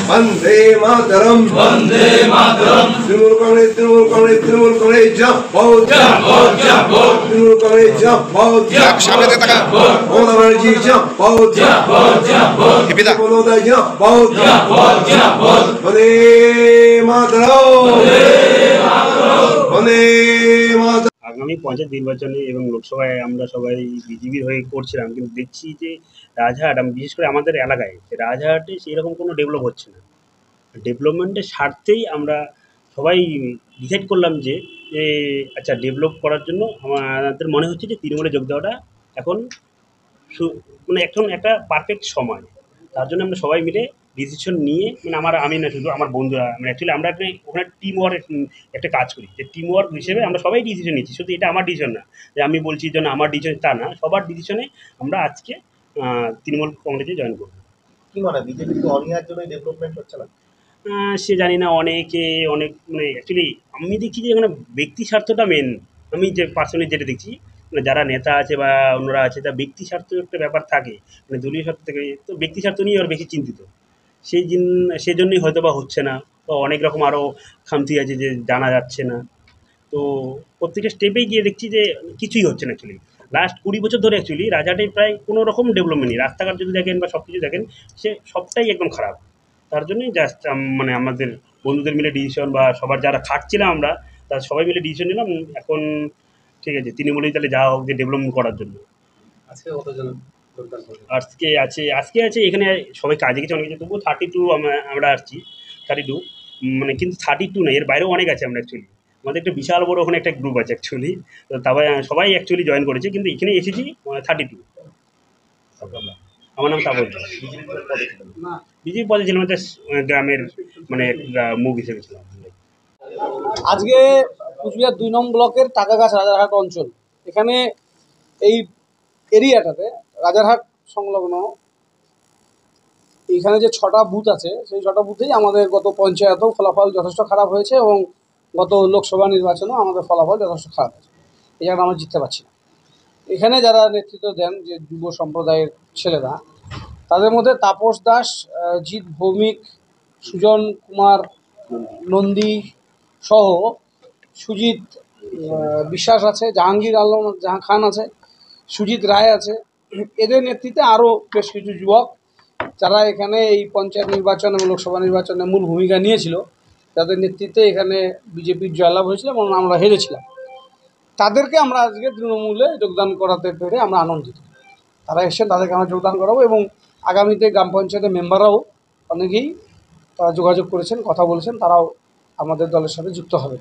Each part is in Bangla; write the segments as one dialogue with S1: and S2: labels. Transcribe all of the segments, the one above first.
S1: वंदे मातरम तृणमूल कांग्रेस जिंदाबाद तृणमूल कांग्रेस जिंदाबाद ममता बनर्जी जिंदाबाद बड़ौदा जिंदाबाद वंदे मातरम वंदे मातरम।
S2: আগামী পঞ্চায়েত নির্বাচনে এবং লোকসভায় আমরা সবাই বিজেপির হয়ে করছিলাম, কিন্তু দেখছি যে রাজহাট, আমি বিশেষ করে আমাদের এলাকায় রাজহাটে সেরকম কোনো ডেভেলপ হচ্ছে না। ডেভেলপমেন্টের স্বার্থেই আমরা সবাই ডিসাইড করলাম যে আচ্ছা, ডেভেলপ করার জন্য আমাদের মনে হচ্ছে যে তৃণমূলে যোগ দেওয়াটা এখন মানে এখন একটা পারফেক্ট সময়। তার জন্য আমরা সবাই মিলে ডিসিশন নিয়ে, মানে আমি না, শুধু আমার বন্ধুরা, মানে অ্যাকচুয়ালি আমরা ওখানে টিম ওয়ার্ক একটা কাজ করি, যে টিম ওয়ার্ক হিসেবে আমরা সবাই ডিসিশন নিচ্ছি। শুধু এটা আমার ডিসিশন না যে আমি বলছি যে না আমার ডিসিশন, তা না, সবার ডিসিশনে আমরা আজকে তৃণমূল কংগ্রেসে জয়েন করব।
S3: কি মানে বিজেপি কি অনিয়ার জন্য ডেভেলপমেন্ট হচ্ছে না?
S2: সে জানি না, অনেক মানে অ্যাকচুয়ালি আমি দেখছি যে এখানে ব্যক্তি স্বার্থটা মেন। আমি যে পার্সোনালি যেটা দেখছি, মানে যারা নেতা আছে বা অন্যরা আছে, তার ব্যক্তি স্বার্থ একটা ব্যাপার থাকে, মানে দলীয় স্বার্থ থেকে, তো ব্যক্তি স্বার্থ নিয়ে আর বেশি চিন্তিত। সেজন্যই হয়তো বা হচ্ছে না, বা অনেক রকম আরও খামতি আছে যে জানা যাচ্ছে না। তো প্রত্যেকটা স্টেপেই গিয়ে দেখছি যে কিছুই হচ্ছে না। অ্যাকচুয়ালি লাস্ট 20 বছর ধরে অ্যাকচুয়ালি রাজহাটে প্রায় কোনো রকম ডেভেলপমেন্ট নেই। রাস্তাঘাট যদি দেখেন বা সব কিছু দেখেন, সবটাই একদম খারাপ। তার জন্যই জাস্ট মানে আমাদের বন্ধুদের মিলে ডিসিশন, বা সবার যারা খাটছিলাম আমরা, তারা সবাই মিলে ডিসিশন নিলাম এখন ঠিক আছে তৃণমূলেই তাহলে যাওয়া হোক, যে ডেভেলপমেন্ট করার জন্য।
S3: আজকে কতজন যোগদান করবে?
S2: আজকে আছে এখানে সবাই কাজে গেছে, অনেক কিছু, তবুও 32 আমরা আসছি, 32, মানে কিন্তু 32 না, এর বাইরেও অনেক আছে। আমরা অ্যাকচুয়ালি আমাদের একটা বিশাল বড় ওখানে একটা গ্রুপ আছে অ্যাকচুয়ালি, তো তবে সবাই অ্যাকচুয়ালি জয়েন করেছে, কিন্তু এখানে এসেছি 32। আমার নাম তাবল। বিজেপি পদে ছিলাম, গ্রামের মানে মুখ হিসেবে ছিলাম।
S4: আজকে কুচবিহার 2 নং ব্লকের টাকাগাছ রাজারহাট অঞ্চল, এখানে এই এরিয়াটাতে রাজারহাট সংলগ্ন এইখানে যে 6টা বুথ আছে, সেই 6টা বুথেই আমাদের গত পঞ্চায়েতেও ফলাফল যথেষ্ট খারাপ হয়েছে, এবং গত লোকসভা নির্বাচনেও আমাদের ফলাফল যথেষ্ট খারাপ হয়েছে। এই জায়গাটা আমরা জিততে পারছি না। এখানে যারা নেতৃত্ব দেন, যে যুব সম্প্রদায়ের ছেলেরা, তাদের মধ্যে তাপস দাস, জিৎ ভৌমিক, সুজন কুমার নন্দী সহ সুজিত বিশ্বাস আছে, জাহাঙ্গীর আলম খান আছে, সুজিত রায় আছে। এদের নেতৃত্বে আরও বেশ কিছু যুবক, যারা এখানে এই পঞ্চায়েত নির্বাচন এবং লোকসভা নির্বাচনে মূল ভূমিকা নিয়েছিল, তাদের নেতৃত্বে এখানে বিজেপির জয়লাভ হয়েছিল এবং আমরা হেরেছিলাম। তাদেরকে আমরা আজকে তৃণমূলে যোগদান করাতে পেরে আমরা আনন্দিত। তারা এসে তাদেরকে আমরা যোগদান করাবো, এবং আগামীতে গ্রাম পঞ্চায়েতের মেম্বাররাও অনেকেই তারা যোগাযোগ করেছেন, কথা বলেছেন, তারাও আমাদের দলের সাথে যুক্ত হবে।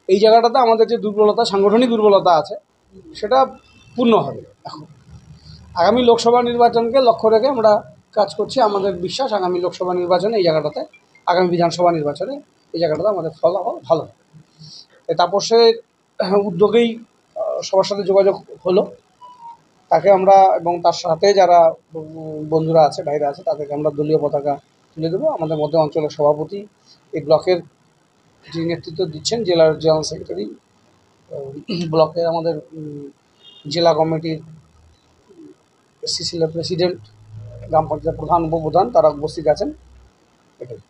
S4: এই জায়গাটাতে আমাদের যে দুর্বলতা, সাংগঠনিক দুর্বলতা আছে, সেটা পূর্ণ হবে। এখন আগামী লোকসভা নির্বাচনকে লক্ষ্য রেখে আমরা কাজ করছি। আমাদের বিশ্বাস আগামী লোকসভা নির্বাচনে এই জায়গাটাতে, আগামী বিধানসভা নির্বাচনে এই জায়গাটাতে আমাদের ফলাফল ভালো। এই তাপসের উদ্যোগেই সবার সাথে যোগাযোগ হলো, তাকে আমরা এবং তার সাথে যারা বন্ধুরা আছে, ভাইরা আছে, তাদেরকে আমরা দলীয় পতাকা তুলে দেবো। আমাদের মধ্যে অঞ্চলের সভাপতি, এই ব্লকের যিনি নেতৃত্ব দিচ্ছেন, জেলার জেনারেল সেক্রেটারি, ব্লকের আমাদের জেলা কমিটির এসসিসিএলের প্রেসিডেন্ট, গ্রাম পঞ্চায়েত প্রধান, উপপ্রধান, তারা উপস্থিত আছেন। এটাই।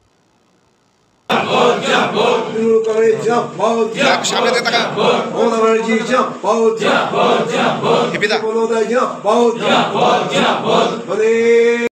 S1: तृणमूल कांग्रेस जिंदाबाद ममता बनर्जी जिंदाबाद बड़ौदा जिंदाबाद